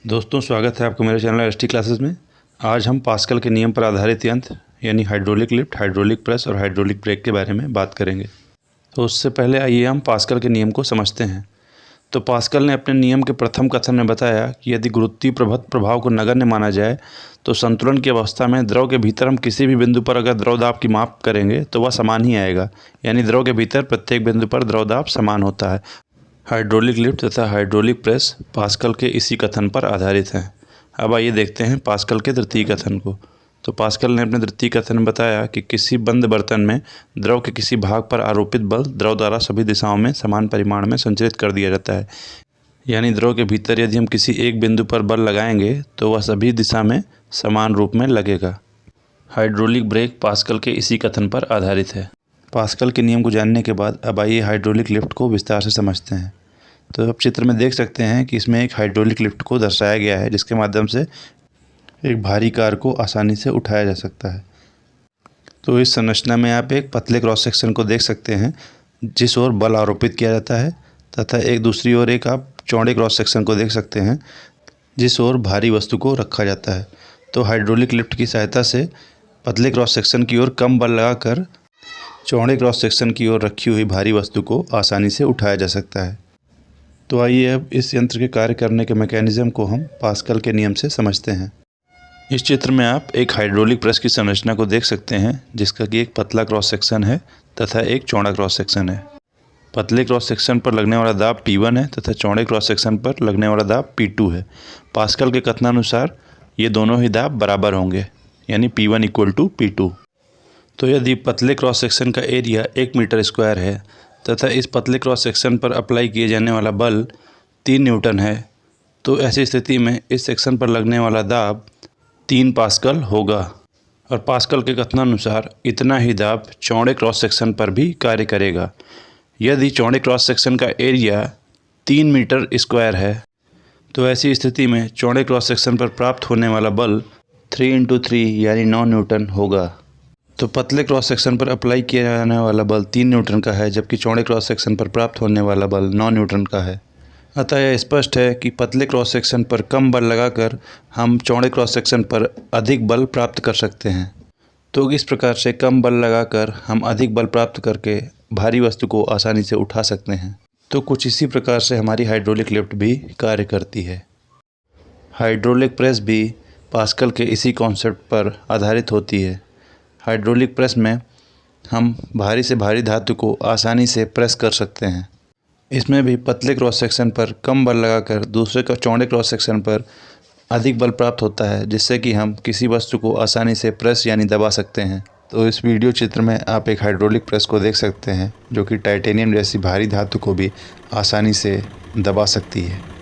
दोस्तों, स्वागत है आपको मेरे चैनल एसटी क्लासेस में। आज हम पास्कल के नियम पर आधारित यंत्र यानी हाइड्रोलिक लिफ्ट, हाइड्रोलिक प्रेस और हाइड्रोलिक ब्रेक के बारे में बात करेंगे। तो उससे पहले आइए हम पास्कल के नियम को समझते हैं। तो पास्कल ने अपने नियम के प्रथम कथन में बताया कि यदि गुरुत्वीय प्रभाव को नगण्य माना जाए तो संतुलन की अवस्था में द्रव के भीतर हम किसी भी बिंदु पर अगर द्रव दाब की माप करेंगे तो वह समान ही आएगा, यानी द्रव के भीतर प्रत्येक बिंदु पर द्रव दाब समान होता है। हाइड्रोलिक लिफ्ट तथा हाइड्रोलिक प्रेस पास्कल के इसी कथन पर आधारित हैं। अब आइए देखते हैं पास्कल के तृतीय कथन को। तो पास्कल ने अपने तृतीय कथन में बताया कि किसी बंद बर्तन में द्रव के किसी भाग पर आरोपित बल द्रव द्वारा सभी दिशाओं में समान परिमाण में संचरित कर दिया जाता है, यानी द्रव के भीतर यदि हम किसी एक बिंदु पर बल लगाएंगे तो वह सभी दिशा में समान रूप में लगेगा। हाइड्रोलिक ब्रेक पास्कल के इसी कथन पर आधारित है। पास्कल के नियम को जानने के बाद अब आइए हाइड्रोलिक लिफ्ट को विस्तार से समझते हैं। तो अब चित्र में देख सकते हैं कि इसमें एक हाइड्रोलिक लिफ्ट को दर्शाया गया है, जिसके माध्यम से एक भारी कार को आसानी से उठाया जा सकता है। तो इस संरचना में आप एक पतले क्रॉस सेक्शन को देख सकते हैं जिस ओर बल आरोपित किया जाता है, तथा एक दूसरी ओर एक आप चौड़े क्रॉस सेक्शन को देख सकते हैं जिस ओर भारी वस्तु को रखा जाता है। तो हाइड्रोलिक लिफ्ट की सहायता से पतले क्रॉस सेक्शन की ओर कम बल लगाकर चौड़े क्रॉस सेक्शन की ओर रखी हुई भारी वस्तु को आसानी से उठाया जा सकता है। तो आइए अब इस यंत्र के कार्य करने के मैकेनिज्म को हम पास्कल के नियम से समझते हैं। इस चित्र में आप एक हाइड्रोलिक प्रेस की संरचना को देख सकते हैं, जिसका कि एक पतला क्रॉस सेक्शन है तथा एक चौड़ा क्रॉस सेक्शन है। पतले क्रॉस सेक्शन पर लगने वाला दाब P1 है तथा चौड़े क्रॉस सेक्शन पर लगने वाला दाब P2 है। पास्कल के कथनानुसार ये दोनों ही दाब बराबर होंगे, यानी P1 = P2। तो यदि पतले क्रॉस सेक्शन का एरिया 1 मीटर स्क्वायर है तथा इस पतले क्रॉस सेक्शन पर अप्लाई किए जाने वाला बल 3 न्यूटन है, तो ऐसी स्थिति में इस सेक्शन पर लगने वाला दाब 3 पास्कल होगा। और पास्कल के कथनानुसार इतना ही दाब चौड़े क्रॉस सेक्शन पर भी कार्य करेगा। यदि चौड़े क्रॉस सेक्शन का एरिया 3 मीटर स्क्वायर है तो ऐसी स्थिति में चौड़े क्रॉस सेक्शन पर प्राप्त होने वाला बल 3 × 3 यानी 9 न्यूटन होगा। तो पतले क्रॉस सेक्शन पर अप्लाई किया जाने वाला बल 3 न्यूटन का है, जबकि चौड़े क्रॉस सेक्शन पर प्राप्त होने वाला बल 9 न्यूटन का है। अतः यह स्पष्ट है कि पतले क्रॉस सेक्शन पर कम बल लगाकर हम चौड़े क्रॉस सेक्शन पर अधिक बल प्राप्त कर सकते हैं। तो इस प्रकार से कम बल लगाकर हम अधिक बल प्राप्त करके भारी वस्तु को आसानी से उठा सकते हैं। तो कुछ इसी प्रकार से हमारी हाइड्रोलिक लिफ्ट भी कार्य करती है। हाइड्रोलिक प्रेस भी पास्कल के इसी कॉन्सेप्ट पर आधारित होती है। हाइड्रोलिक प्रेस में हम भारी से भारी धातु को आसानी से प्रेस कर सकते हैं। इसमें भी पतले क्रॉस सेक्शन पर कम बल लगाकर दूसरे का चौड़े क्रॉस सेक्शन पर अधिक बल प्राप्त होता है, जिससे कि हम किसी वस्तु को आसानी से प्रेस यानी दबा सकते हैं। तो इस वीडियो चित्र में आप एक हाइड्रोलिक प्रेस को देख सकते हैं, जो कि टाइटेनियम जैसी भारी धातु को भी आसानी से दबा सकती है।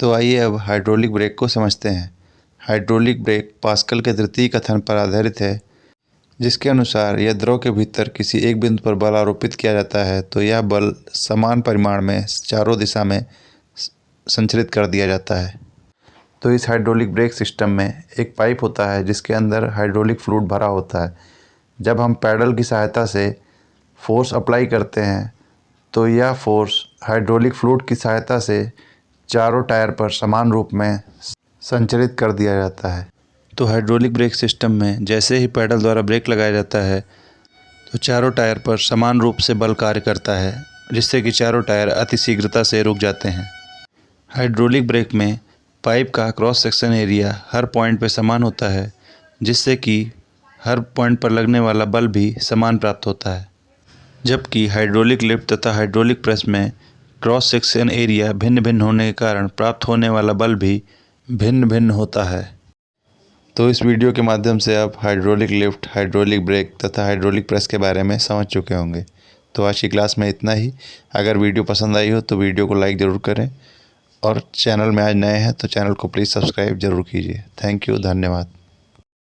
तो आइए अब हाइड्रोलिक ब्रेक को समझते हैं। हाइड्रोलिक ब्रेक पास्कल के तृतीय कथन पर आधारित है, जिसके अनुसार यह द्रव के भीतर किसी एक बिंदु पर बल आरोपित किया जाता है तो यह बल समान परिमाण में चारों दिशा में संचरित कर दिया जाता है। तो इस हाइड्रोलिक ब्रेक सिस्टम में एक पाइप होता है जिसके अंदर हाइड्रोलिक फ्लूइड भरा होता है। जब हम पैडल की सहायता से फोर्स अप्लाई करते हैं तो यह फोर्स हाइड्रोलिक फ्लूइड की सहायता से चारों टायर पर समान रूप में संचरित कर दिया जाता है। तो हाइड्रोलिक ब्रेक सिस्टम में जैसे ही पैडल द्वारा ब्रेक लगाया जाता है तो चारों टायर पर समान रूप से बल कार्य करता है, जिससे कि चारों टायर अतिशीघ्रता से रुक जाते हैं। हाइड्रोलिक ब्रेक में पाइप का क्रॉस सेक्शन एरिया हर पॉइंट पर समान होता है, जिससे कि हर पॉइंट पर लगने वाला बल भी समान प्राप्त होता है। जबकि हाइड्रोलिक लिफ्ट तथा हाइड्रोलिक प्रेस में क्रॉस सेक्शन एरिया भिन्न भिन्न होने के कारण प्राप्त होने वाला बल भी भिन्न भिन्न होता है। तो इस वीडियो के माध्यम से आप हाइड्रोलिक लिफ्ट, हाइड्रोलिक ब्रेक तथा हाइड्रोलिक प्रेस के बारे में समझ चुके होंगे। तो आज की क्लास में इतना ही। अगर वीडियो पसंद आई हो तो वीडियो को लाइक ज़रूर करें, और चैनल में आज नए हैं तो चैनल को प्लीज़ सब्सक्राइब ज़रूर कीजिए। थैंक यू, धन्यवाद।